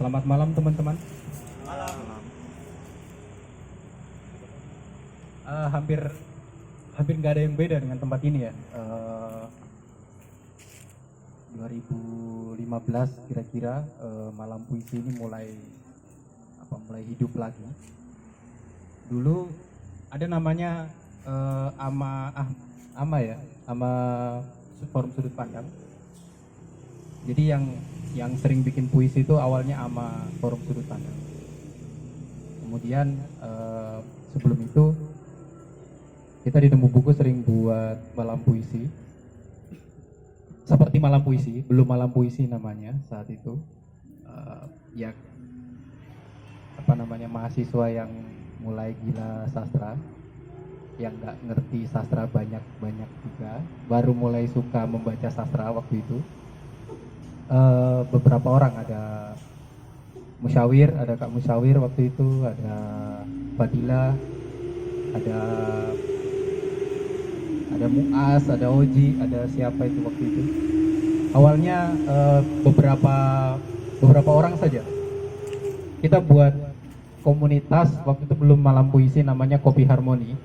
Selamat malam teman-teman. Hampir hampir nggak ada yang beda dengan tempat ini ya. 2015 kira-kira malam puisi ini mulai hidup lagi. Dulu ada namanya ama forum sudut pandang. Jadi yang sering bikin puisi itu awalnya ama forum sudut pandang. Kemudian sebelum itu kita di Nemu Buku sering buat malam puisi. Seperti malam puisi, belum malam puisi namanya saat itu. Ya mahasiswa yang mulai gila sastra, yang nggak ngerti sastra banyak juga, baru mulai suka membaca sastra waktu itu. Beberapa orang, ada Musyawir, ada Kak Musyawir waktu itu, ada Fadila, ada Muas, ada Oji, ada siapa itu waktu itu. Awalnya beberapa orang saja. Kita buat komunitas waktu itu, belum malam puisi, namanya Kopi Harmoni.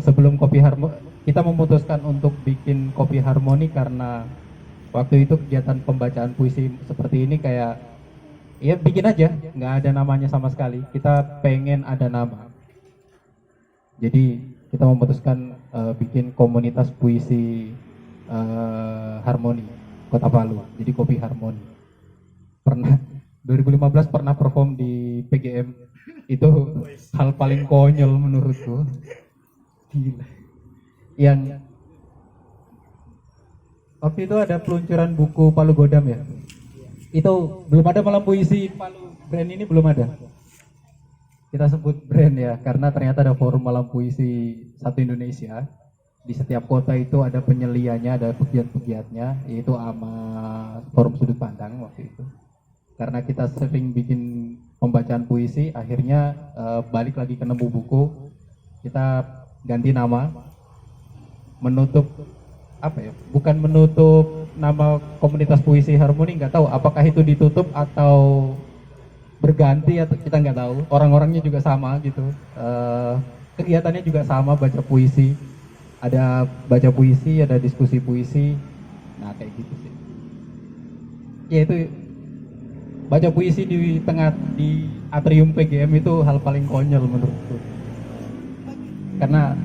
Sebelum Kopi Harmoni, kita memutuskan untuk bikin Kopi Harmoni karena waktu itu kegiatan pembacaan puisi seperti ini kayak ya bikin aja, nggak ada namanya sama sekali. Kita pengen ada nama. Jadi kita memutuskan bikin komunitas puisi Harmoni Kota Palu. Jadi Kopi Harmoni. Pernah 2015 pernah perform di PGM. Itu hal paling konyol menurutku. Gila. Yang waktu itu ada peluncuran buku Palu Godam ya. Itu belum ada malam puisi Palu, brand ini belum ada. Kita sebut brand ya, karena ternyata ada forum malam puisi satu Indonesia. Di setiap kota itu ada penyelianya, ada pegiat-pegiatnya, yaitu ama forum sudut pandang waktu itu. Karena kita sering bikin pembacaan puisi, akhirnya balik lagi ke Nemu Buku. Kita ganti nama, menutup bukan menutup nama komunitas puisi Harmoni, nggak tahu apakah itu ditutup atau berganti, atau kita nggak tahu. Orang-orangnya juga sama gitu, kegiatannya juga sama, baca puisi, ada baca puisi, ada diskusi puisi, nah kayak gitu sih. Ya itu, baca puisi di atrium PGM itu hal paling konyol menurutku, karena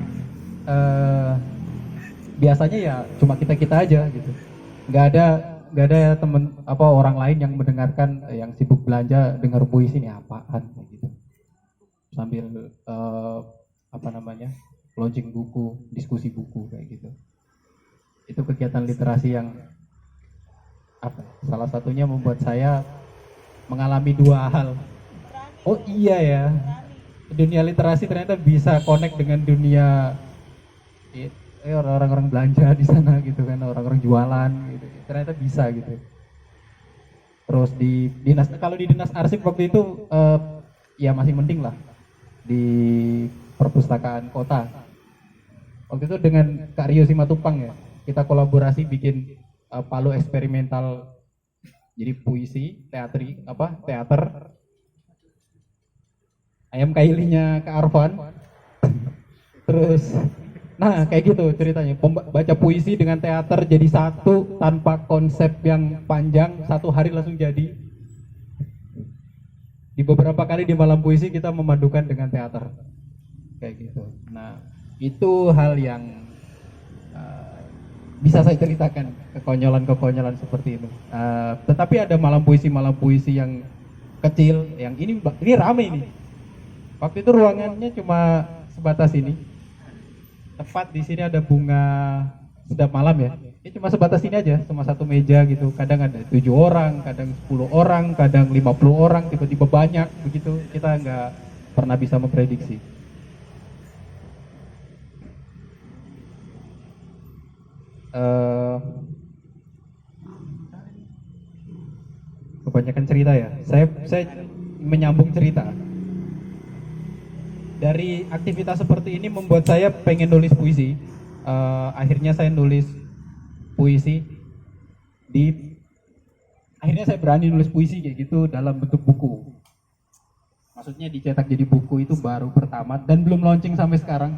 biasanya ya cuma kita aja gitu, nggak ada temen orang lain yang mendengarkan, yang sibuk belanja dengar puisi ini apaan gitu, sambil launching buku, diskusi buku kayak gitu. Itu kegiatan literasi yang salah satunya membuat saya mengalami dua hal. Oh iya ya, dunia literasi ternyata bisa connect dengan dunia orang-orang belanja di sana gitu kan, orang-orang jualan gitu, ternyata bisa gitu. Terus kalau di dinas arsip waktu itu ya masih mending lah, di perpustakaan kota waktu itu dengan Kak Rio Simatupang ya, kita kolaborasi bikin Palu eksperimental, jadi puisi, teater ayam kailinya Kak Arfan. Terus nah kayak gitu ceritanya, baca puisi dengan teater jadi satu tanpa konsep yang panjang, satu hari langsung jadi. Di beberapa kali di malam puisi kita memadukan dengan teater kayak gitu. Nah itu hal yang bisa saya ceritakan, kekonyolan seperti itu. Tetapi ada malam puisi yang kecil, yang ini rame ini. Waktu itu ruangannya cuma sebatas ini. Tepat di sini ada bunga sedap malam ya. Ini cuma sebatas ini aja, cuma satu meja gitu. Kadang ada 7 orang, kadang 10 orang, kadang 50 orang, tiba-tiba banyak begitu. Kita nggak pernah bisa memprediksi. Kebanyakan cerita ya. Saya menyambung cerita. Dari aktivitas seperti ini membuat saya pengen nulis puisi. Akhirnya saya nulis puisi di akhirnya saya berani nulis puisi kayak gitu dalam bentuk buku. Maksudnya dicetak jadi buku itu baru pertama dan belum launching sampai sekarang.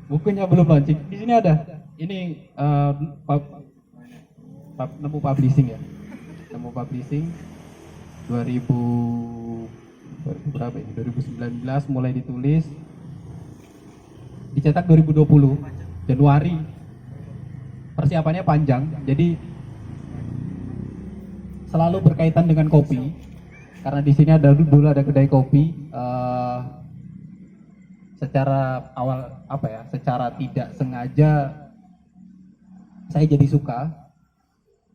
Bukunya belum launching. Di sini ada. Ini Nemu Publishing ya. Nemu Publishing 2000 berapa ya? 2019 mulai ditulis. Dicetak 2020 Januari. Persiapannya panjang. Jadi selalu berkaitan dengan kopi. Karena di sini dulu ada kedai kopi. Secara awal secara tidak sengaja saya jadi suka.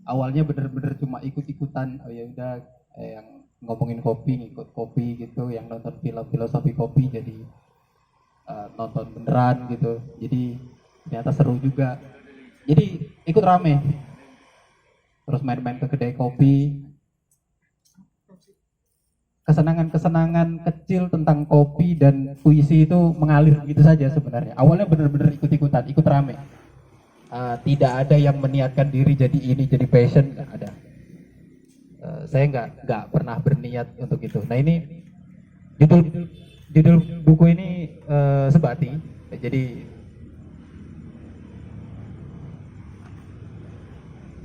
Awalnya bener-bener cuma ikut-ikutan, oh ya udah yang ngomongin kopi, ngikut kopi gitu, yang nonton film filosofi kopi jadi nonton beneran gitu. Jadi ternyata seru juga. Jadi ikut rame. Terus main-main ke kedai kopi. Kesenangan-kesenangan kecil tentang kopi dan puisi itu mengalir begitu saja sebenarnya. Awalnya benar-benar ikut-ikutan, ikut rame. Tidak ada yang meniatkan diri jadi ini, jadi passion, nggak ada. Saya nggak pernah berniat untuk itu. Nah ini judul buku ini Sebati. Jadi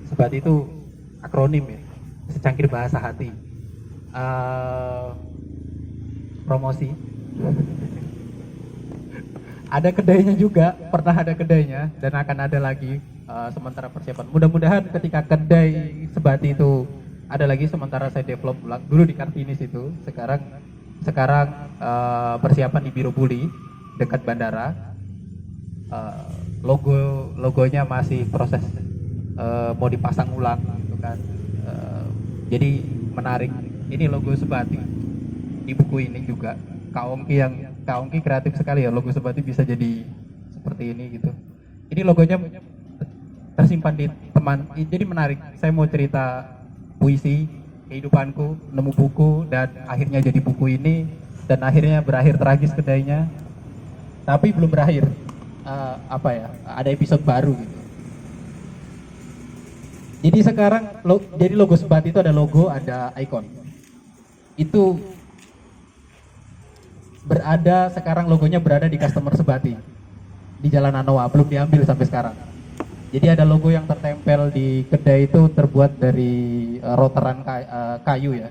Sebati itu akronim ya, secangkir bahasa hati. Promosi. Ada kedainya juga, pernah ada kedainya dan akan ada lagi sementara persiapan. Mudah-mudahan ketika kedai Sebati itu ada lagi, sementara saya develop ulang. Dulu di Kartinis itu, sekarang persiapan di Biro Buli dekat bandara. Logonya masih proses mau dipasang ulang gitu kan. Jadi menarik. Ini logo Sebati di buku ini juga. Kak Ongki kreatif sekali ya, logo Sebati bisa jadi seperti ini gitu. Ini logonya tersimpan di teman. Jadi menarik. Saya mau cerita puisi, kehidupanku, nemu buku dan akhirnya jadi buku ini dan akhirnya berakhir tragis kedainya. Tapi belum berakhir. Ada episode baru gitu. Jadi sekarang jadi logo Sebati itu ada logo, ada ikon. Itu sekarang logonya berada di customer Sebati di Jalan Anoa, belum diambil sampai sekarang. Jadi ada logo yang tertempel di kedai itu terbuat dari roteran kayu ya,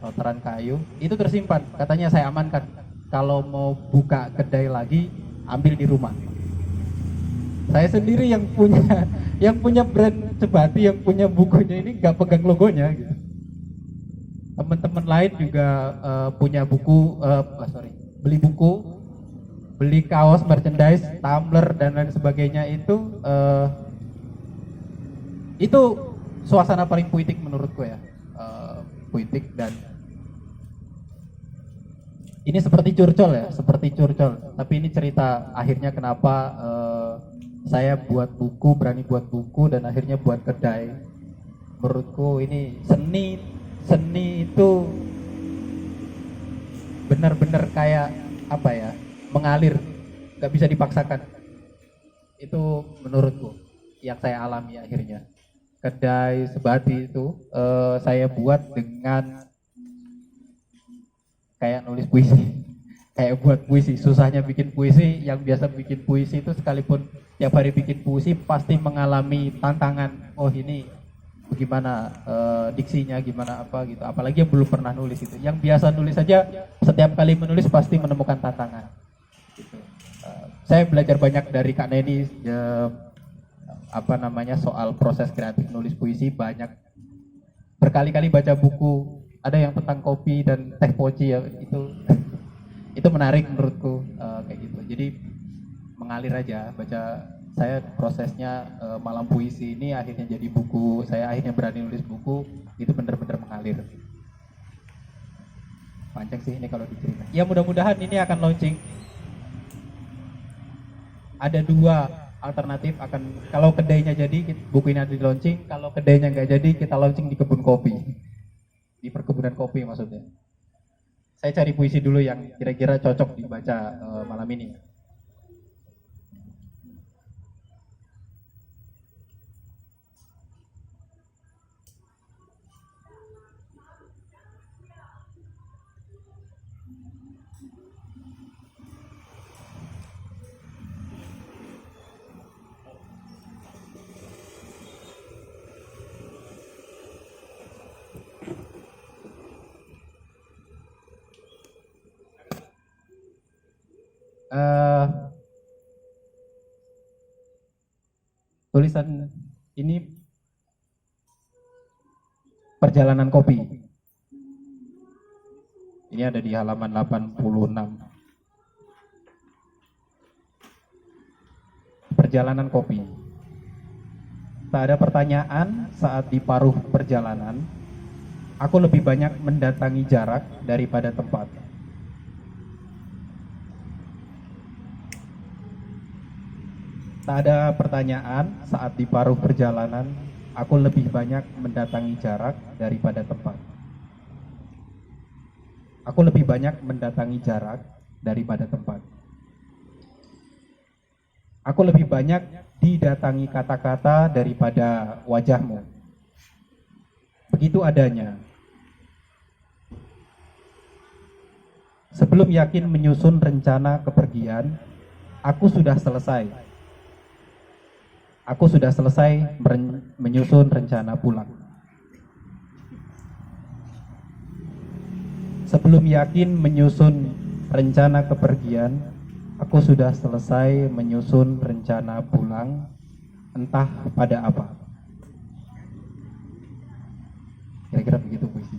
roteran kayu. Itu tersimpan, katanya saya amankan. Kalau mau buka kedai lagi, ambil di rumah. Saya sendiri yang punya brand Sebati, yang punya bukunya ini nggak pegang logonya gitu. Teman-teman lain juga punya buku, beli buku, beli kaos, merchandise, tumbler dan lain sebagainya. Itu suasana paling puitik menurutku ya, puitik. Dan ini seperti curcol ya, tapi ini cerita akhirnya kenapa saya buat buku, berani buat buku dan akhirnya buat kedai. Menurutku ini seni itu benar-benar kayak mengalir, nggak bisa dipaksakan. Itu menurutku yang saya alami akhirnya. Kedai Sebati itu saya buat dengan kayak nulis puisi, kayak buat puisi. Susahnya bikin puisi, yang biasa bikin puisi itu sekalipun tiap hari bikin puisi pasti mengalami tantangan. Oh ini bagaimana diksinya, gimana apa gitu. Apalagi yang belum pernah nulis itu. Yang biasa nulis saja setiap kali menulis pasti menemukan tantangan. Gitu. Saya belajar banyak dari Kak Neni soal proses kreatif nulis puisi. Banyak berkali-kali baca buku, ada yang tentang kopi dan teh poci ya, itu menarik menurutku kayak gitu. Jadi mengalir aja baca. Saya prosesnya malam puisi ini akhirnya jadi buku. Saya akhirnya berani nulis buku, itu benar-benar mengalir. Panjang sih ini kalau diceritain. Ya mudah-mudahan ini akan launching. Ada dua alternatif, kalau kedainya jadi buku ini ada di launching, kalau kedainya nggak jadi kita launching di kebun kopi, di perkebunan kopi maksudnya. Saya cari puisi dulu yang kira-kira cocok dibaca malam ini. Eh, tulisan ini perjalanan kopi. Ini ada di halaman 86. Perjalanan kopi. Tak ada pertanyaan saat di paruh perjalanan, aku lebih banyak mendatangi jarak daripada tempat. Tak ada pertanyaan saat di paruh perjalanan, aku lebih banyak mendatangi jarak daripada tempat. Aku lebih banyak mendatangi jarak daripada tempat. Aku lebih banyak didatangi kata-kata daripada wajahmu. Begitu adanya. Sebelum yakin menyusun rencana kepergian, aku sudah selesai. Aku sudah selesai menyusun rencana pulang. Sebelum yakin menyusun rencana kepergian, aku sudah selesai menyusun rencana pulang, entah pada apa. Kira-kira begitu puisi.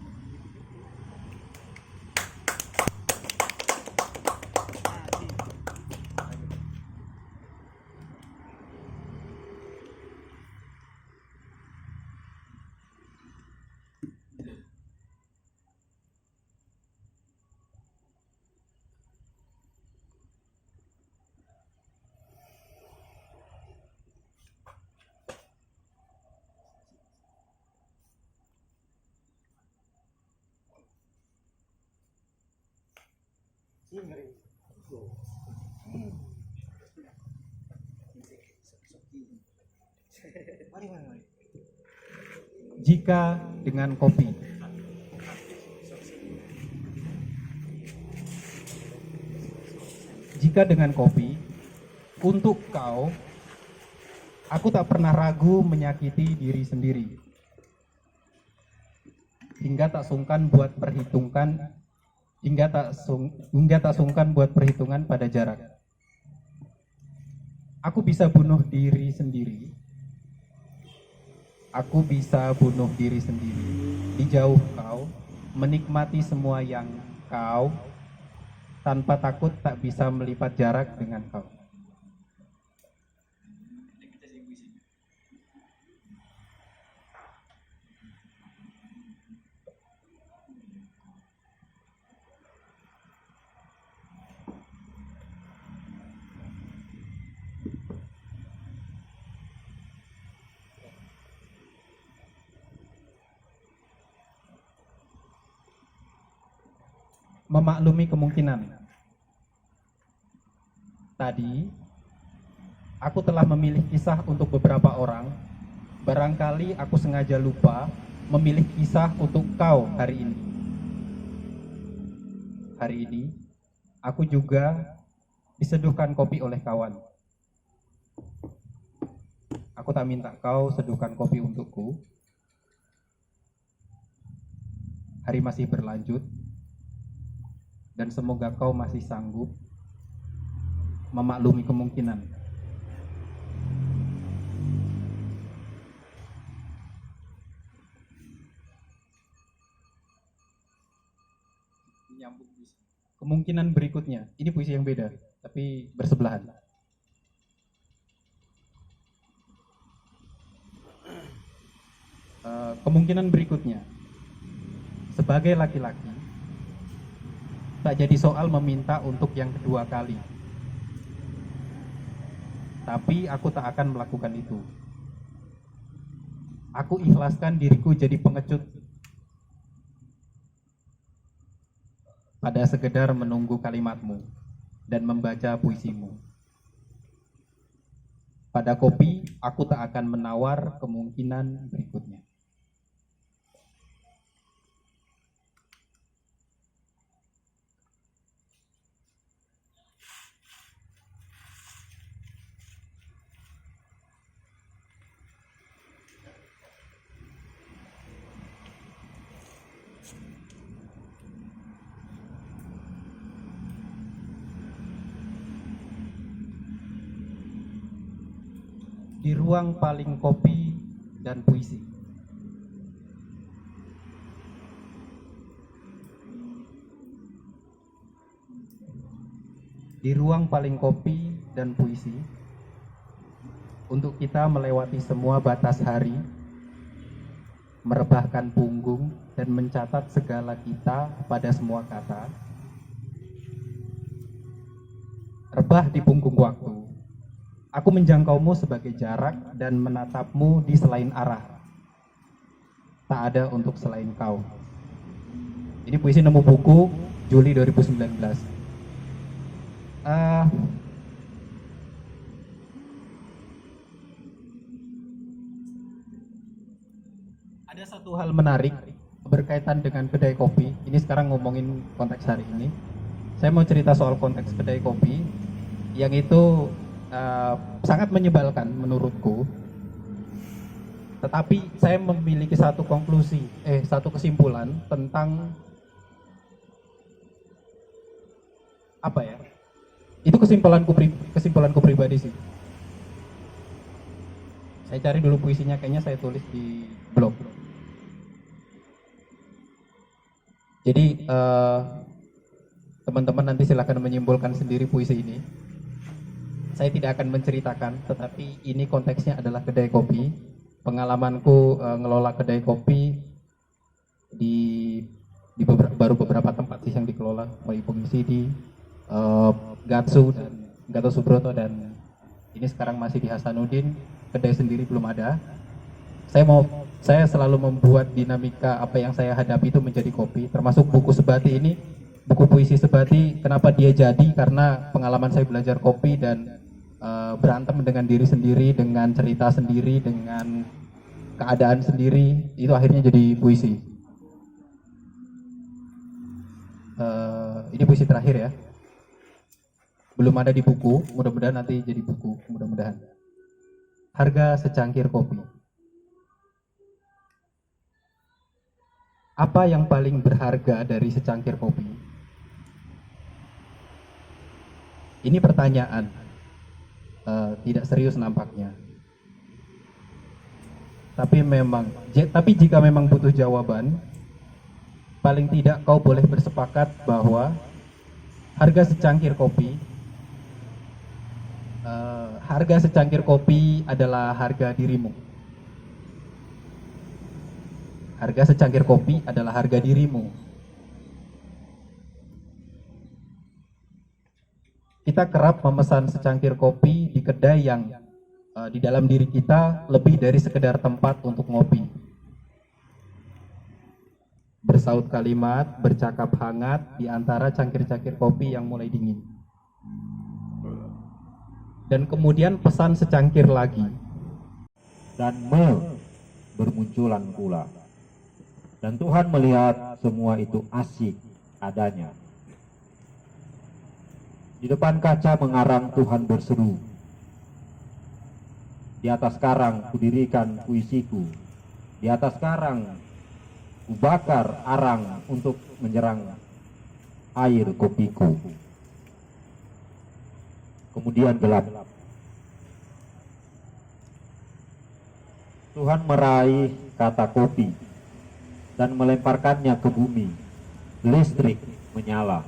Jika dengan kopi. Jika dengan kopi, untuk kau, aku tak pernah ragu menyakiti diri sendiri. Hingga tak sungkan buat perhitungan pada jarak. Aku bisa bunuh diri sendiri. Aku bisa bunuh diri sendiri di jauh kau, menikmati semua yang kau, tanpa takut tak bisa melipat jarak dengan kau. Memaklumi kemungkinan. Tadi, aku telah memilih kisah untuk beberapa orang. Barangkali aku sengaja lupa memilih kisah untuk kau hari ini. Hari ini, aku juga diseduhkan kopi oleh kawan. Aku tak minta kau seduhkan kopi untukku. Hari masih berlanjut. Dan semoga kau masih sanggup memaklumi kemungkinan. Kemungkinan berikutnya, ini puisi yang beda, tapi bersebelahan. Kemungkinan berikutnya, sebagai laki-laki, tak jadi soal meminta untuk yang kedua kali. Tapi aku tak akan melakukan itu. Aku ikhlaskan diriku jadi pengecut pada sekedar menunggu kalimatmu dan membaca puisimu. Pada kopi, aku tak akan menawar kemungkinan berikutnya. Di ruang paling kopi dan puisi. Di ruang paling kopi dan puisi, untuk kita melewati semua batas hari, merebahkan punggung dan mencatat segala kita pada semua kata. Rebah di punggung waktu, aku menjangkaumu sebagai jarak dan menatapmu di selain arah. Tak ada untuk selain kau. Ini puisi nemu buku Juli 2019. Ada satu hal menarik berkaitan dengan kedai kopi. Ini sekarang ngomongin konteks hari ini. Saya mau cerita soal konteks kedai kopi yang itu sangat menyebalkan menurutku. Tetapi saya memiliki satu kesimpulan tentang apa ya? Itu kesimpulanku pribadi sih. Saya cari dulu puisinya, kayaknya saya tulis di blog. Jadi teman-teman nanti silakan menyimpulkan sendiri puisi ini. Saya tidak akan menceritakan, tetapi ini konteksnya adalah kedai kopi. Pengalamanku ngelola kedai kopi di beberapa tempat sih yang dikelola, mulai Pengisi di Gatsu dan Gatot Subroto, dan ini sekarang masih di Hasanuddin. Kedai sendiri belum ada. Saya selalu membuat dinamika apa yang saya hadapi itu menjadi kopi, termasuk buku Sebati ini, buku puisi Sebati. Kenapa dia jadi? Karena pengalaman saya belajar kopi dan berantem dengan diri sendiri, dengan cerita sendiri, dengan keadaan sendiri, itu akhirnya jadi puisi. Ini puisi terakhir ya, belum ada di buku, mudah-mudahan nanti jadi buku, mudah-mudahan. Harga secangkir kopi. Apa yang paling berharga dari secangkir kopi? Ini pertanyaan, tidak serius nampaknya. Tapi jika memang butuh jawaban, paling tidak kau boleh bersepakat bahwa harga secangkir kopi adalah harga dirimu. Harga secangkir kopi adalah harga dirimu. Kita kerap memesan secangkir kopi di kedai yang di dalam diri kita lebih dari sekedar tempat untuk ngopi. Bersaut kalimat, bercakap hangat di antara cangkir-cangkir kopi yang mulai dingin. Dan kemudian pesan secangkir lagi. Dan bermunculan pula. Dan Tuhan melihat semua itu asik adanya. Di depan kaca mengarang Tuhan berseru. Di atas karang kudirikan puisiku. Di atas karang kubakar arang untuk menyerang air kopiku. Kemudian gelap. Tuhan meraih kata kopi dan melemparkannya ke bumi. Listrik menyala.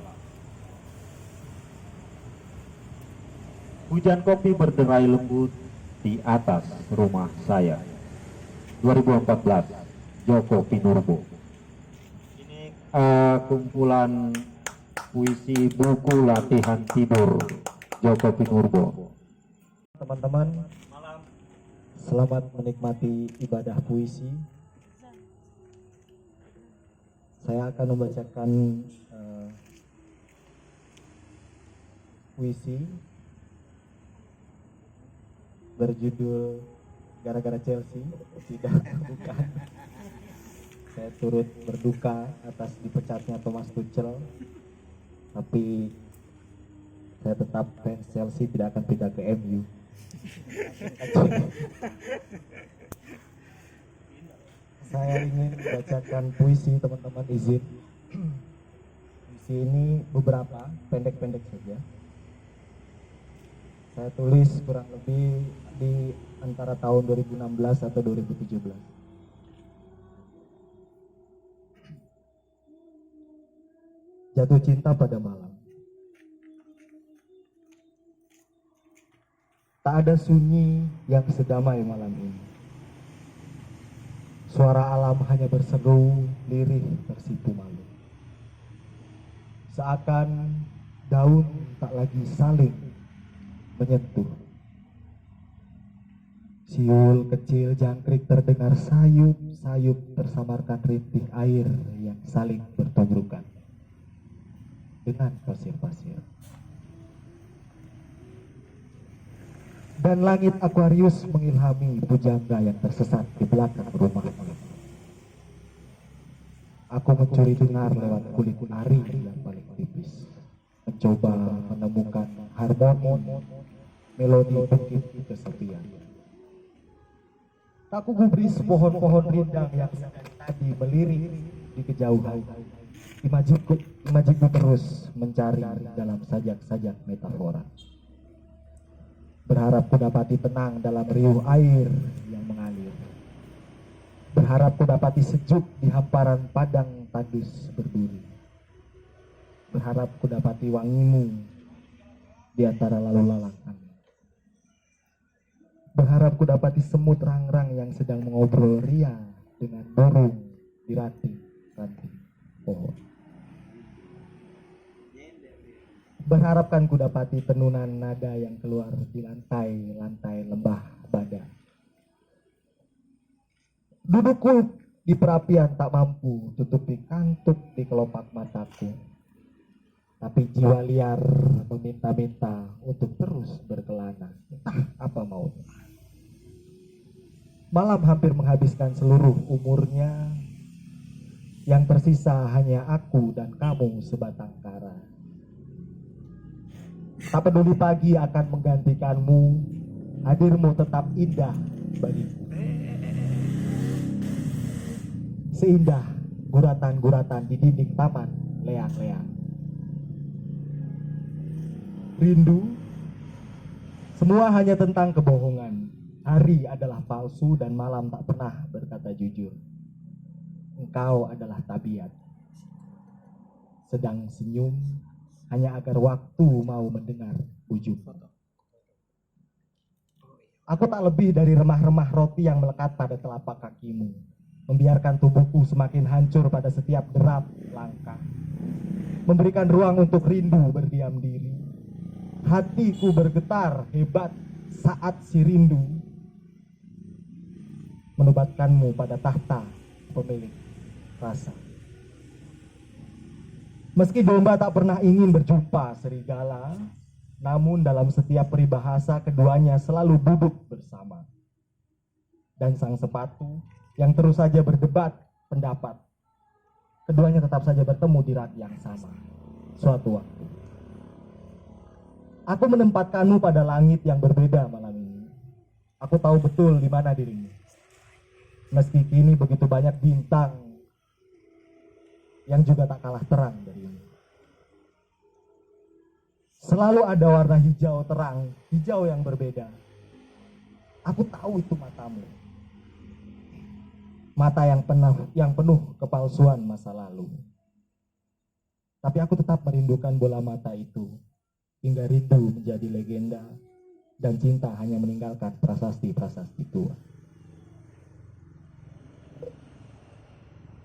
Hujan kopi berderai lembut di atas rumah saya. 2014, Joko Pinurbo. Ini kumpulan puisi buku latihan tidur Joko Pinurbo. Teman-teman, selamat menikmati ibadah puisi. Saya akan membacakan puisi berjudul Gara-gara Chelsea. Tidak, bukan. Saya turut berduka atas dipecatnya Thomas Tuchel, tapi saya tetap fans Chelsea, tidak akan pindah ke MU. Saya ingin bacakan puisi, teman-teman izin. Puisi ini beberapa, pendek-pendek saja. Saya tulis kurang lebih di antara tahun 2016 atau 2017. Jatuh cinta pada malam. Tak ada sunyi yang sedamai malam ini. Suara alam hanya berseru, lirih tersipu malu. Seakan daun tak lagi saling menyentuh. Siul kecil jangkrik terdengar sayup-sayup tersamarkan rintih air yang saling bertumbukan dengan pasir-pasir. Dan langit Aquarius mengilhami pujangga yang tersesat di belakang rumah. Aku mencuri dengar lewat kulit ari yang paling tipis, mencoba menemukan harmoni melodi bukit kesepian. Tak kugubris pohon-pohon rindang yang tadi melirik di kejauhan. Imajiku terus mencari dalam sajak-sajak metafora. Berharap ku dapati tenang dalam riuh air yang mengalir. Berharap ku dapati sejuk di hamparan padang tandus berduri. Berharap ku dapati wangimu di antara lalu lalang angin. Berharap ku dapati semut rangrang yang sedang mengobrol ria dengan burung di ranting-ranting pohon. Berharapkan ku dapati tenunan nada yang keluar di lantai-lantai lembah bada. Dudukku di perapian tak mampu tutupi kantuk di kelopak mataku. Tapi jiwa liar meminta-minta untuk terus berkelana. Entah apa maunya. Malam hampir menghabiskan seluruh umurnya. Yang tersisa hanya aku dan kamu sebatang kara. Tak peduli pagi akan menggantikanmu, hadirmu tetap indah bagiku. Seindah guratan-guratan di dinding taman leak-leak. Rindu, semua hanya tentang kebohongan. Hari adalah palsu dan malam tak pernah berkata jujur. Engkau adalah tabiat. Sedang senyum hanya agar waktu mau mendengar ujung. Aku tak lebih dari remah-remah roti yang melekat pada telapak kakimu, membiarkan tubuhku semakin hancur pada setiap derap langkah, memberikan ruang untuk rindu berdiam diri. Hatiku bergetar hebat saat si rindu menobatkanmu pada tahta pemilik rasa. Meski domba tak pernah ingin berjumpa serigala, namun dalam setiap peribahasa keduanya selalu duduk bersama. Dan sang sepatu yang terus saja berdebat pendapat, keduanya tetap saja bertemu di rak yang sama suatu waktu. Aku menempatkanmu pada langit yang berbeda malam ini. Aku tahu betul di mana dirimu. Meski kini begitu banyak bintang yang juga tak kalah terang darimu. Selalu ada warna hijau terang, hijau yang berbeda. Aku tahu itu matamu. Mata yang penuh kepalsuan masa lalu. Tapi aku tetap merindukan bola mata itu. Hingga rindu menjadi legenda. Dan cinta hanya meninggalkan prasasti-prasasti tua.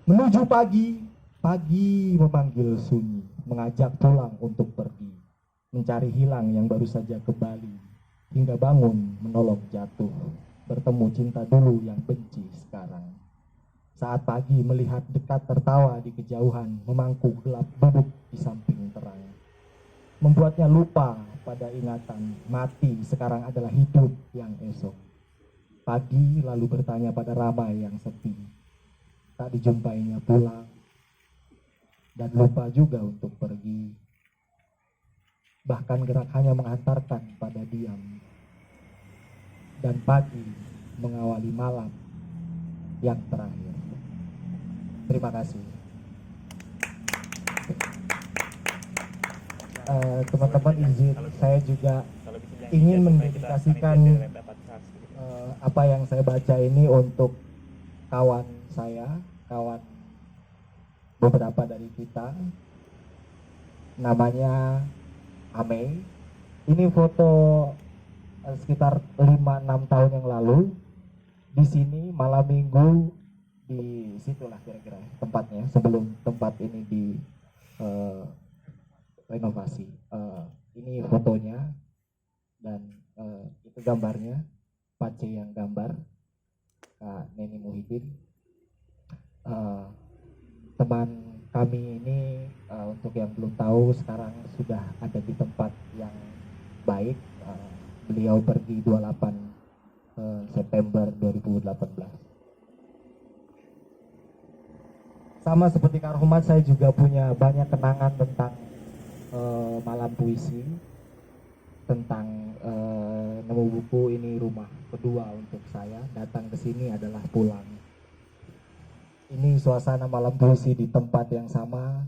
Menuju pagi memanggil sunyi, mengajak pulang untuk pergi, mencari hilang yang baru saja kembali, hingga bangun menolong jatuh, bertemu cinta dulu yang benci sekarang. Saat pagi melihat dekat tertawa di kejauhan, memangku gelap duduk di samping terang, membuatnya lupa pada ingatan mati sekarang adalah hidup yang esok. Pagi lalu bertanya pada ramai yang sepi, tak dijumpainya pulang. Dan lupa juga untuk pergi. Bahkan gerak hanya mengantarkan pada diam. Dan pagi mengawali malam yang terakhir. Terima kasih. Teman-teman izin saya juga ingin mendedikasikan Apa yang saya baca ini untuk kawan saya, kawan beberapa dari kita, namanya Ame. Ini foto sekitar 5-6 tahun yang lalu. Di sini malam minggu, di situlah kira-kira tempatnya sebelum tempat ini di renovasi. Ini fotonya dan itu gambarnya, Pace yang gambar, Kak Neni Muhyiddin. Teman kami ini untuk yang belum tahu sekarang sudah ada di tempat yang baik. Beliau pergi 28 September 2018. Sama seperti Kak Rohmat, saya juga punya banyak kenangan tentang malam puisi, tentang nemu buku. Ini rumah kedua untuk saya, datang ke sini adalah pulang. Ini suasana malam puisi di tempat yang sama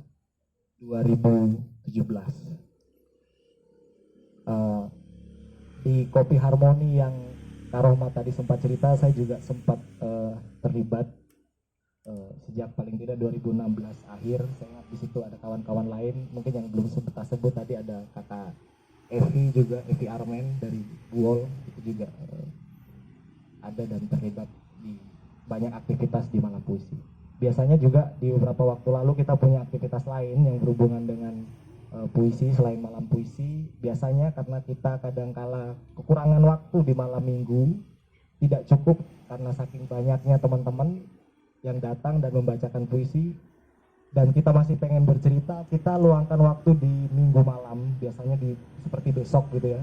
2017. Di Kopi Harmoni yang Kak Rohmat tadi sempat cerita, saya juga sempat terlibat sejak paling tidak 2016 akhir. Saya ingat di situ ada kawan-kawan lain, mungkin yang belum sempat sebut tadi, ada kakak Evi juga, Evi Armen dari Buol, itu juga ada dan terlibat di banyak aktivitas di malam puisi. Biasanya juga di beberapa waktu lalu kita punya aktivitas lain yang berhubungan dengan puisi selain malam puisi. Biasanya karena kita kadangkala kekurangan waktu di malam minggu, tidak cukup karena saking banyaknya teman-teman yang datang dan membacakan puisi, dan kita masih pengen bercerita, kita luangkan waktu di minggu malam, biasanya di seperti besok gitu ya,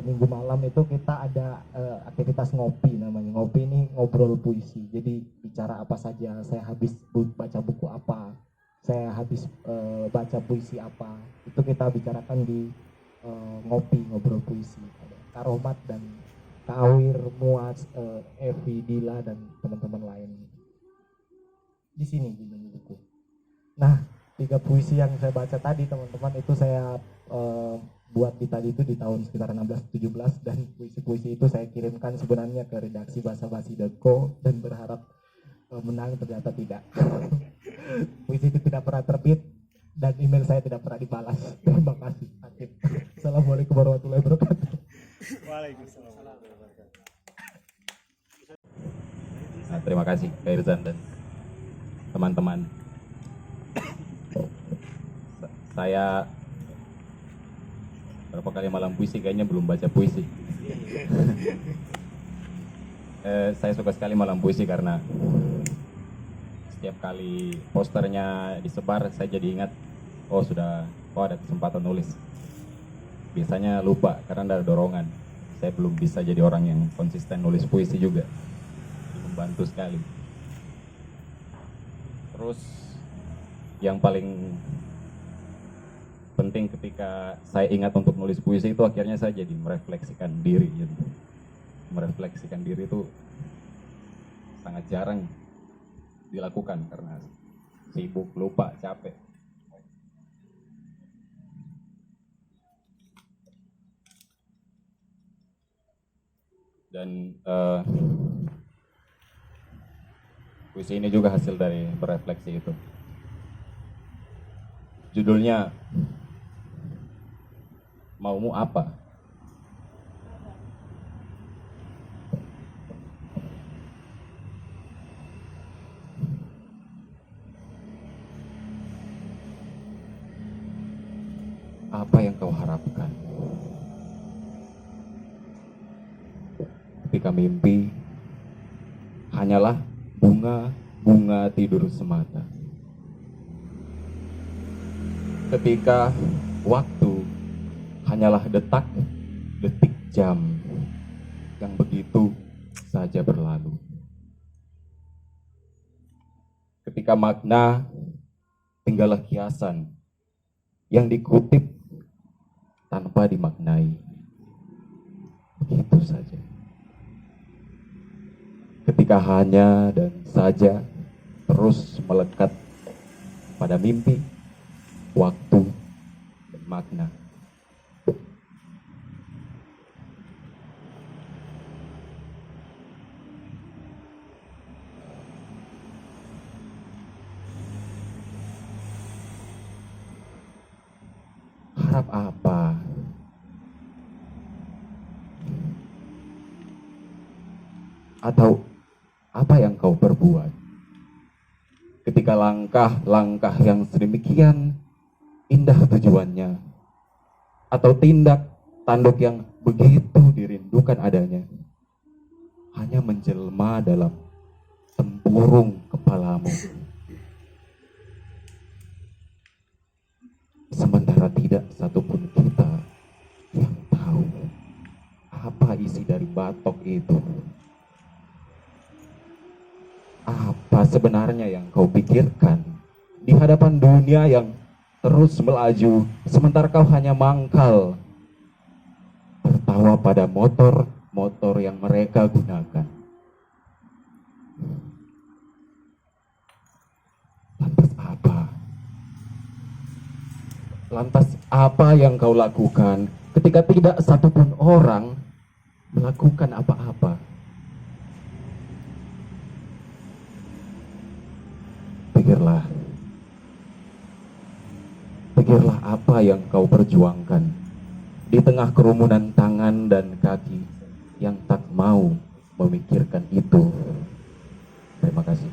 minggu malam itu kita ada aktivitas ngopi. Namanya ngopi ini ngobrol puisi, jadi bicara apa saja. Saya habis baca buku apa, saya habis baca puisi apa, itu kita bicarakan di ngopi, ngobrol puisi. Ada Kak Rohmat dan Kak Awir, Muaz, Evi, Dila, dan teman-teman lain di sini di buku. Nah, 3 puisi yang saya baca tadi teman-teman, itu saya buat di tadi itu di tahun sekitar 16-17, dan puisi-puisi itu saya kirimkan sebenarnya ke redaksi basabasi.co dan berharap menang, ternyata tidak. Puisi itu tidak pernah terbit dan email saya tidak pernah dibalas. Terima kasih. Assalamualaikum warahmatullahi wabarakatuh. Waalaikumsalam. Nah, terima kasih Kak Irzan dan teman-teman. Saya berapa kali malam puisi kayaknya belum baca puisi. Saya suka sekali malam puisi karena setiap kali posternya disebar saya jadi ingat, oh ada kesempatan nulis. Biasanya lupa karena ada dorongan. Saya belum bisa jadi orang yang konsisten nulis puisi juga. Ini membantu sekali. Terus yang paling penting ketika saya ingat untuk nulis puisi itu, akhirnya saya jadi merefleksikan diri gitu. Merefleksikan diri itu sangat jarang dilakukan karena sibuk, lupa, capek. Dan puisi ini juga hasil dari berefleksi itu. Judulnya Maumu Apa? Apa yang kau harapkan? Ketika mimpi hanyalah bunga tidur semata. Ketika waktu hanyalah detik jam yang begitu saja berlalu. Ketika makna tinggallah kiasan yang dikutip tanpa dimaknai. Begitu saja. Ketika hanya dan saja terus melekat pada mimpi, waktu, dan makna. berharap apa? Atau apa yang kau perbuat ketika langkah-langkah yang sedemikian indah tujuannya, atau tindak tanduk yang begitu dirindukan adanya, hanya menjelma dalam tempurung kepalamu, sementara tidak satupun kita yang tahu apa isi dari batok itu. Apa sebenarnya yang kau pikirkan di hadapan dunia yang terus melaju, sementara kau hanya mangkal tertawa pada motor-motor yang mereka gunakan? Lantas apa yang kau lakukan ketika tidak satupun orang melakukan apa-apa? Pikirlah apa yang kau perjuangkan di tengah kerumunan tangan dan kaki yang tak mau memikirkan itu. Terima kasih.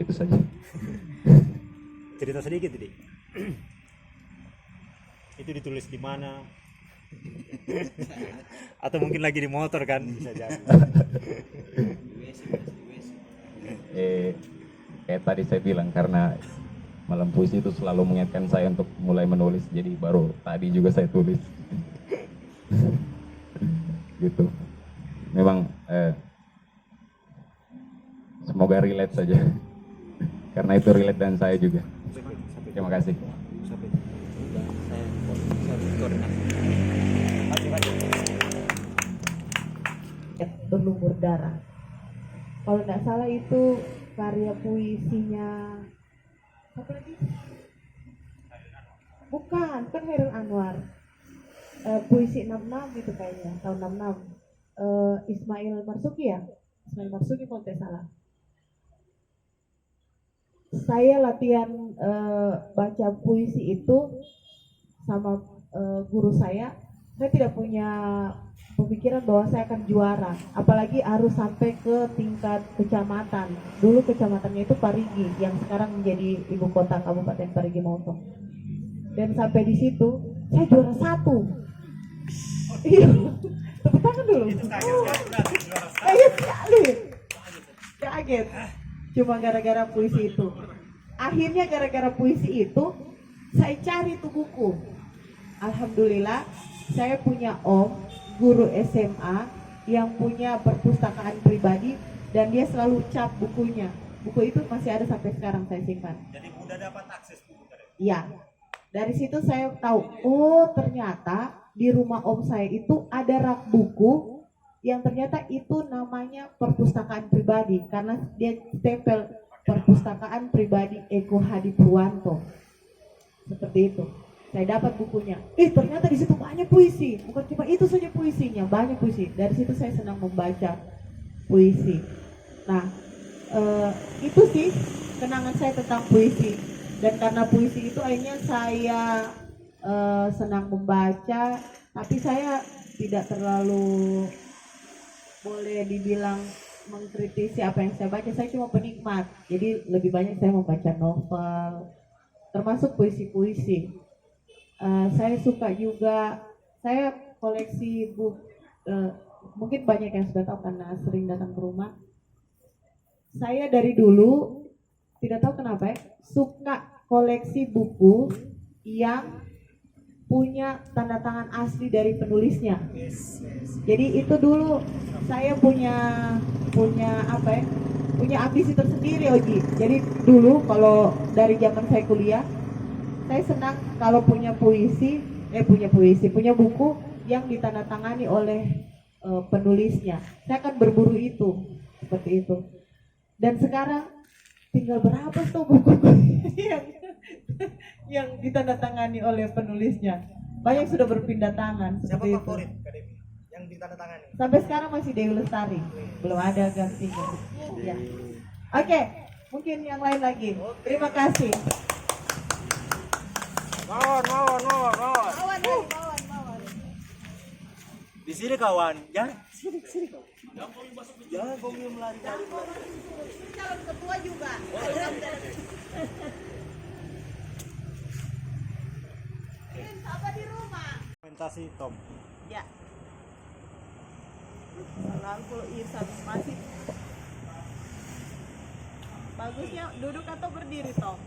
Itu saja. Cerita sedikit, Dik. Itu ditulis di mana? Atau mungkin lagi di motor kan, bisa jadi. Kayak tadi saya bilang, karena malam puisi itu selalu mengingatkan saya untuk mulai menulis, jadi baru tadi juga saya tulis. Gitu. Memang semoga relate saja. Karena itu relate dan saya juga. Terima kasih. Berlumur darah. Kalau nggak salah itu karya puisinya apa lagi? Bukan, kan Khairul Anwar. Puisi 66 gitu kayaknya, tahun 66. Ismail Marzuki ya? Ismail Marzuki kalau tidak salah. Saya latihan baca puisi itu sama guru saya tidak punya pemikiran bahwa saya akan juara, apalagi harus sampai ke tingkat kecamatan. Dulu kecamatannya itu Parigi, yang sekarang menjadi ibu kota Kabupaten Parigi Motong. Dan sampai di situ saya juara 1. Iya, tepuk tangan dulu. Kaget sekali, kaget. Cuma gara-gara puisi itu. Akhirnya gara-gara puisi itu saya cari tuh buku. Alhamdulillah saya punya guru SMA yang punya perpustakaan pribadi, dan dia selalu cap bukunya. Buku itu masih ada sampai sekarang, saya simpan. Jadi mudah dapat akses buku tadi. Iya. Dari situ saya tahu, oh ternyata di rumah om saya itu ada rak buku yang ternyata itu namanya perpustakaan pribadi, karena dia stempel perpustakaan pribadi Eko Hadi Purwanto. Seperti itu. Saya dapat bukunya. Ternyata di situ banyak puisi. Bukan cuma itu saja puisinya, banyak puisi. Dari situ saya senang membaca puisi. Nah, itu sih kenangan saya tentang puisi. Dan karena puisi itu akhirnya saya senang membaca, tapi saya tidak terlalu boleh dibilang mengkritisi apa yang saya baca. Saya cuma penikmat. Jadi lebih banyak saya membaca novel, termasuk puisi-puisi. Saya suka juga, saya koleksi buku, mungkin banyak yang sudah tahu karena sering datang ke rumah. Saya dari dulu, tidak tahu kenapa suka koleksi buku yang punya tanda tangan asli dari penulisnya. Jadi itu dulu saya punya ambisi tersendiri, Oji. Jadi dulu kalau dari zaman saya kuliah, saya senang kalau punya buku yang ditandatangani oleh penulisnya. Saya akan berburu itu, seperti itu. Dan sekarang tinggal berapa tuh buku yang ditandatangani oleh penulisnya? Banyak sudah berpindah tangan. Siapa seperti favorit itu. Akademi? yang ditandatangani. Sampai sekarang masih Dewi Lestari, belum ada gantinya. Ya. Oke, mungkin yang lain lagi. Terima kasih. Mawar. Mawar. Di sini kawan. Ya, sini kawan. Jangan kau melari. Calon ketua juga. Apa di rumah? Komentasi Tom. Ya. Kalau Irsan masih bagusnya duduk atau berdiri, Tom?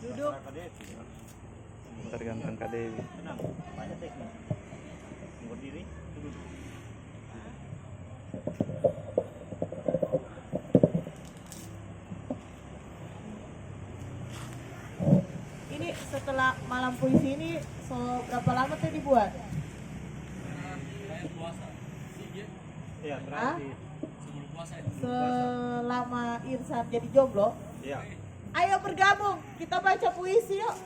Duduk. Tergantung Kak Dewi. Tenang, banyak teknik. Berdiri, duduk. Ini setelah malam puisi ini berapa lama tuh dibuat? Iya, Ah? terakhir. Selama Irsan jadi jomblo, Iya. ayo bergabung, kita baca puisi yuk.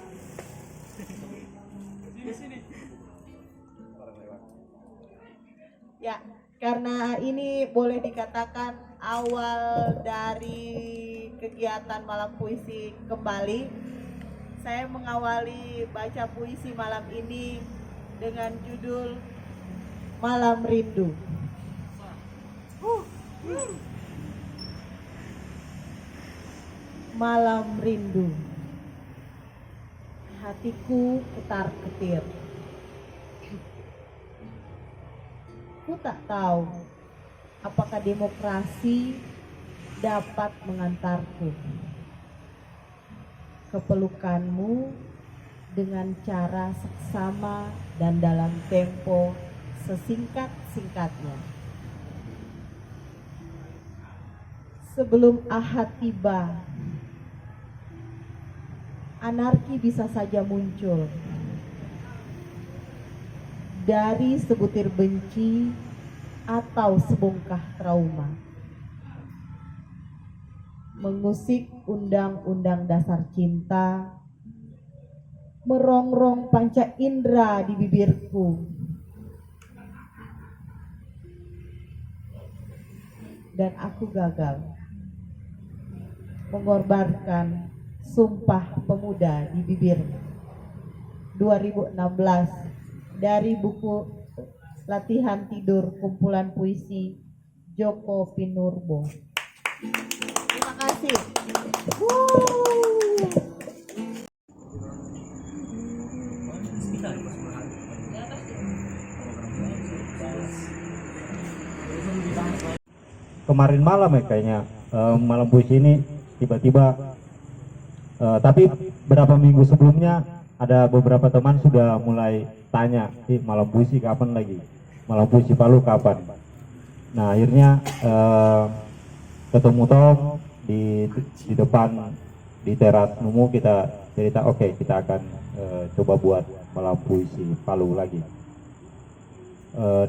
Ya, karena ini boleh dikatakan awal dari kegiatan malam puisi kembali. Saya mengawali baca puisi malam ini dengan judul Malam Rindu. Malam rindu, hatiku ketar-ketir. Ku tak tahu apakah demokrasi dapat mengantarku ke pelukanmu dengan cara seksama dan dalam tempo sesingkat-singkatnya. Sebelum Ahad tiba, anarki bisa saja muncul dari sebutir benci atau sebongkah trauma. Mengusik undang-undang dasar cinta, merongrong panca indera di bibirku, dan aku gagal mengorbankan Sumpah Pemuda di bibir 2016 dari buku Latihan Tidur Kumpulan Puisi Joko Pinurbo. Terima kasih. Kemarin malam ya kayaknya malam puisi ini tiba-tiba tapi berapa minggu sebelumnya ada beberapa teman sudah mulai tanya, malam puisi kapan lagi, malam puisi Palu kapan. Nah akhirnya ketemu Tom di depan di teras Numu, kita cerita oke, kita akan coba buat malam puisi Palu lagi.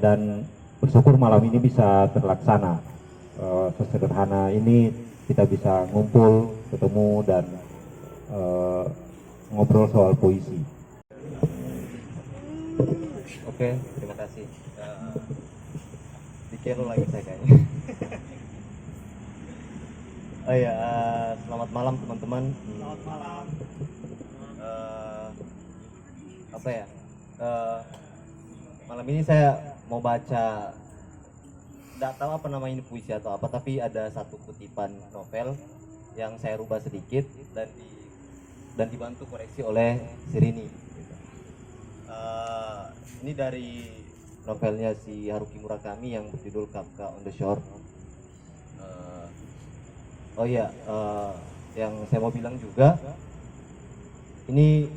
Dan bersyukur malam ini bisa terlaksana. Sesederhana ini kita bisa ngumpul, ketemu dan ngobrol soal puisi. Oke, terima kasih. Dikira lagi saya kayaknya. Oh iya, selamat malam teman-teman. Selamat malam. Apa ya? Malam ini saya mau baca, tidak tahu apa nama ini, puisi atau apa, tapi ada satu kutipan novel yang saya rubah sedikit dan dibantu koreksi oleh Sirini. Ini dari novelnya si Haruki Murakami yang berjudul Kafka on the Shore. Oh iya, yang saya mau bilang juga, ini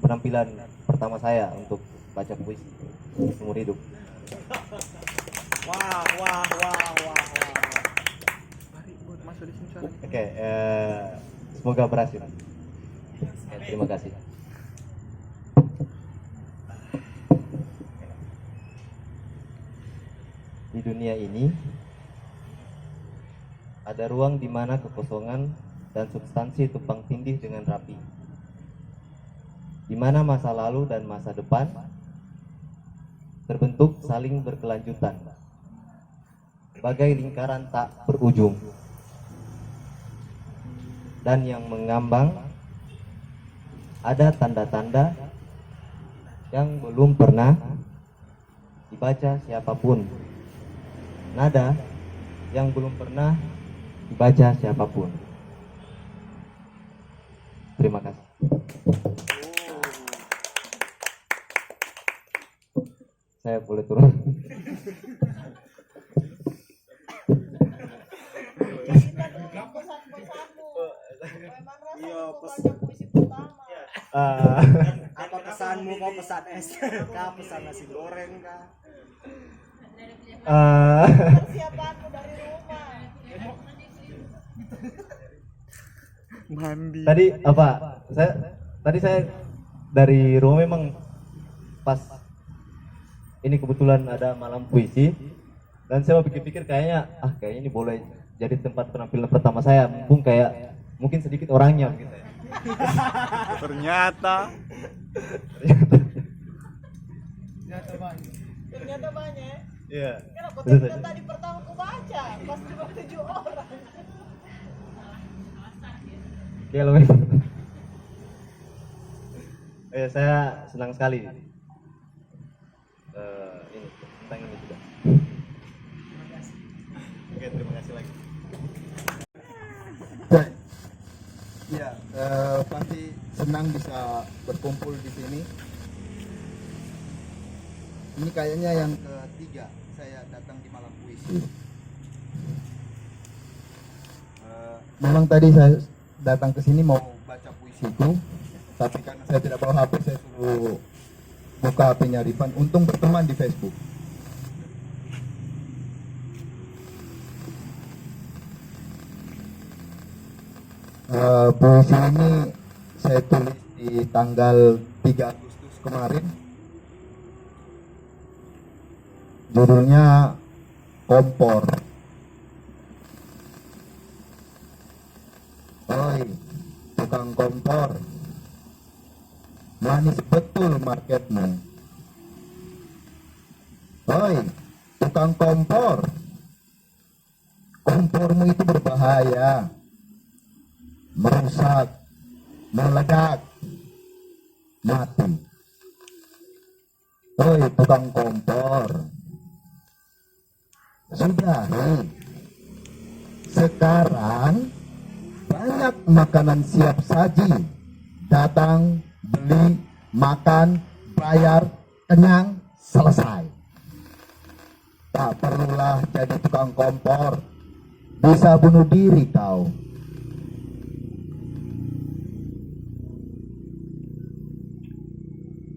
penampilan pertama saya untuk baca puisi seumur hidup. Wah. Oke, semoga berhasil. Terima kasih. Di dunia ini ada ruang di mana kekosongan dan substansi tumpang tindih dengan rapi, di mana masa lalu dan masa depan terbentuk saling berkelanjutan, bagai lingkaran tak berujung. Dan yang mengambang ada tanda-tanda yang belum pernah dibaca siapapun, nada yang belum pernah dibaca siapapun. Terima kasih. Saya boleh turun? Apa pesanmu? Kau pesan es kah? Pesan nasi goreng kah? Persiapanmu dari rumah. Mandi. Tadi saya dari rumah memang pas ini kebetulan ada malam puisi dan saya pikir-pikir kayaknya ini boleh jadi tempat penampilan pertama saya, mungkin sedikit orangnya gitu ya. Ternyata banyak. Iya. Kenapa Betul tidak saja. tadi pertama aku baca pas cuma 7 orang. Ya lo memang. Saya senang sekali. Ini tentang ini juga. Oke, terima kasih lagi. Ya, pasti senang bisa berkumpul di sini. Ini kayaknya yang ketiga saya datang di malam puisi. Memang tadi saya datang ke sini mau baca puisiku, tapi karena saya tidak bawa HP, saya suruh buka HP-nya Rifan. Untung berteman di Facebook. Puisi ini saya tulis di tanggal 3 Agustus kemarin. Judulnya Kompor. Oi, tukang kompor, manis betul marketmu. Oi, tukang kompor, kompormu itu berbahaya, merusak, meledak, mati. Oi, tukang kompor, sudahi. Sekarang banyak makanan siap saji. Datang, beli, makan, bayar, kenyang, selesai. Tak perlulah jadi tukang kompor. Bisa bunuh diri kau.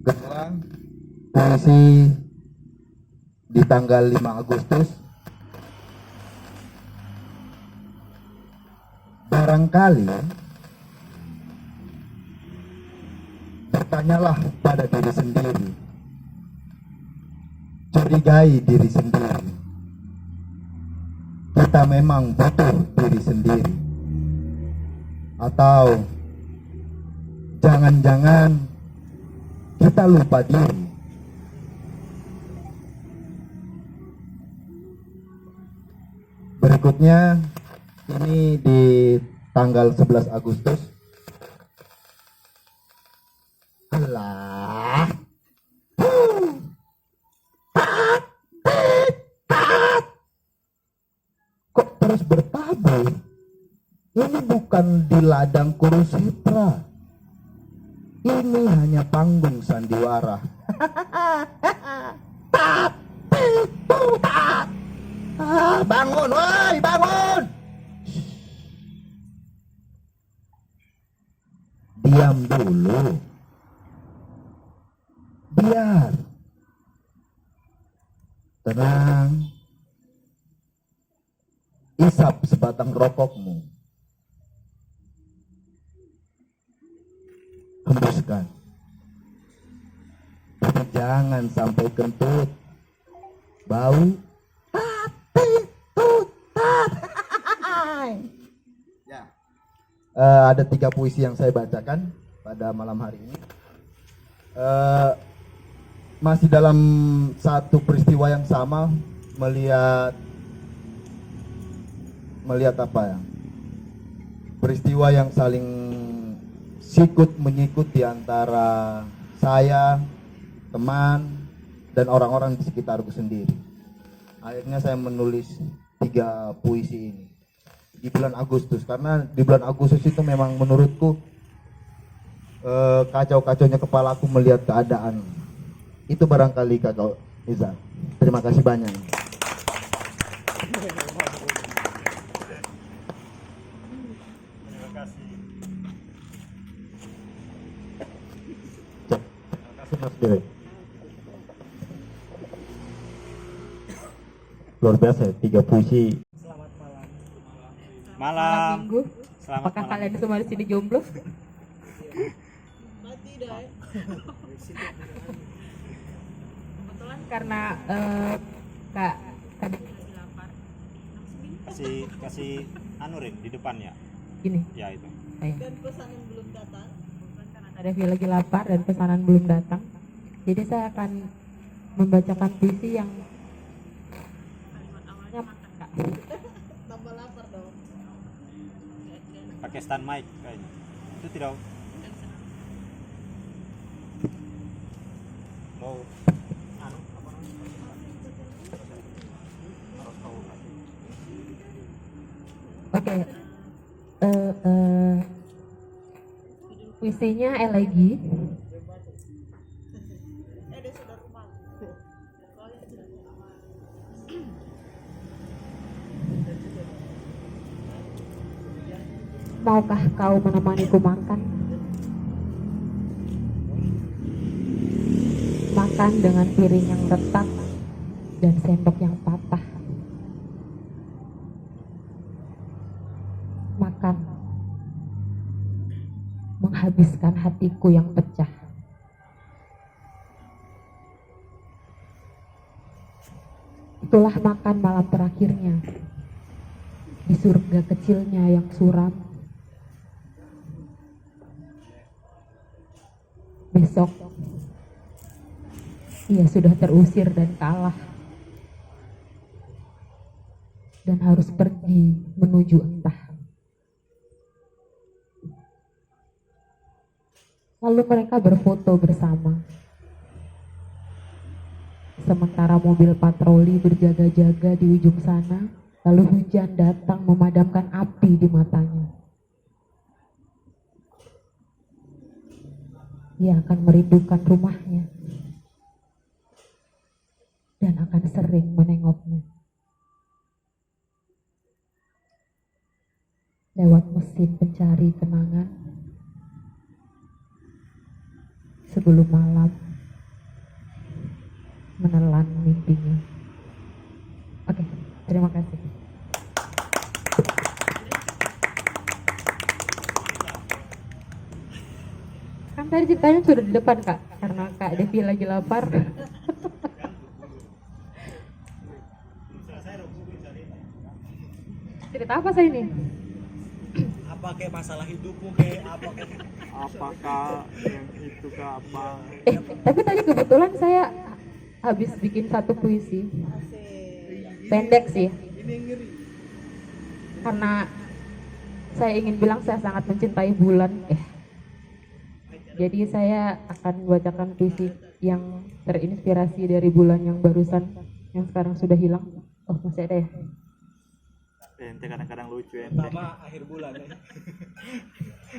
Kedua, puisi di tanggal 5 Agustus. Barangkali bertanyalah pada diri sendiri, curigai diri sendiri. Kita memang butuh diri sendiri, atau jangan-jangan kita lupa diri. Berikutnya ini di tanggal 11 Agustus. Alah. Kok terus bertabur? Ini bukan di ladang Kurusitra. Ini hanya panggung sandiwara. Bangun, woi, bangun! Diam dulu. Biar. Tenang. Isap sebatang rokokmu. Hembuskan. Tapi jangan sampai kentut. Bau. Ya. Ada 3 puisi yang saya bacakan pada malam hari ini. masih dalam satu peristiwa yang sama, melihat apa ya, peristiwa yang saling sikut menyikut di antara saya, teman, dan orang-orang di sekitarku sendiri. Akhirnya saya menulis 3 puisi ini di bulan Agustus, karena di bulan Agustus itu memang menurutku kacau-kacaunya kepalaku melihat keadaan. Itu barangkali Kakak Iza. Terima kasih banyak. Terima kasih Mas Dewi. Luar biasa, 3 puisi. Malam. Minggu. Selamat Apakah malam. kalian semua di sini jomblo? Kebetulan karena Kak tadi lapar. Kasih anu Rin di depan ya. Gini, Ya itu. dan pesanan belum datang. Karena Kak Devi lagi lapar dan pesanan belum datang. Jadi saya akan membacakan puisi yang awalnya makan Kak. Pakai stand mic kayaknya. Itu tidak mau anu apa namanya? Harus tahu kasih. Oke. Puisinya elegi. Maukah kau menemaniku makan? Makan dengan piring yang retak dan sendok yang patah. Makan menghabiskan hatiku yang pecah. Itulah makan malam terakhirnya di surga kecilnya yang suram. Besok ia sudah terusir dan kalah, dan harus pergi menuju entah. Lalu mereka berfoto bersama. Sementara mobil patroli berjaga-jaga di ujung sana, lalu hujan datang memadamkan api di matanya. Ia akan merindukan rumahnya dan akan sering menengoknya. Lewat mesin pencari kenangan, sebelum malam menelan mimpinya. Oke, terima kasih. Kan tadi ceritanya sudah di depan Kak, karena Kak Devi lagi lapar. Cerita apa saya ini? Apa kayak masalah hidupmu kayak apa kayak apakah yang itu ke apa? Tapi tadi kebetulan saya habis bikin satu puisi. Pendek sih. Karena saya ingin bilang saya sangat mencintai bulan. Jadi saya akan bacakan puisi yang terinspirasi dari bulan yang barusan, yang sekarang sudah hilang. Oh, masih ada ya? Ente kadang-kadang lucu ya. Pertama akhir bulan ya.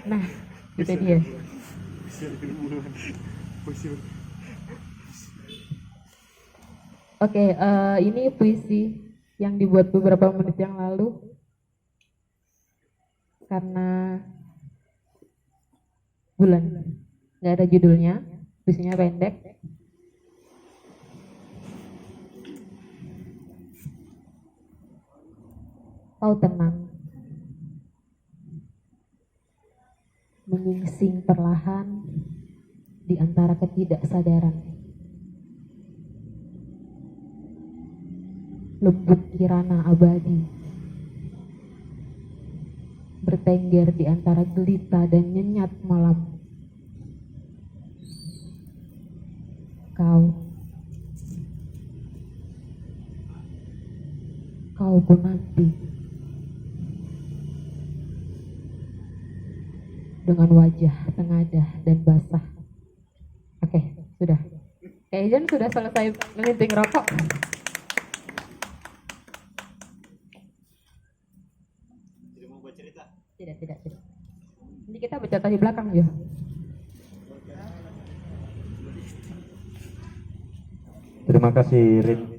Nah, itu dia. Oke, ini puisi yang dibuat beberapa menit yang lalu. Karena bulan, nggak ada judulnya, puisinya pendek. Kau tenang, menyingsing perlahan di antara ketidaksadaran. Lembut kirana abadi, bertengger di antara gelita dan nyenyat malam. Kau maupun nanti. Dengan wajah tengadah dan basah. Oke, sudah. Kak Ijan sudah selesai melinting rokok. Tidak. Ini kita bercerita di belakang ya. Terima kasih Rin.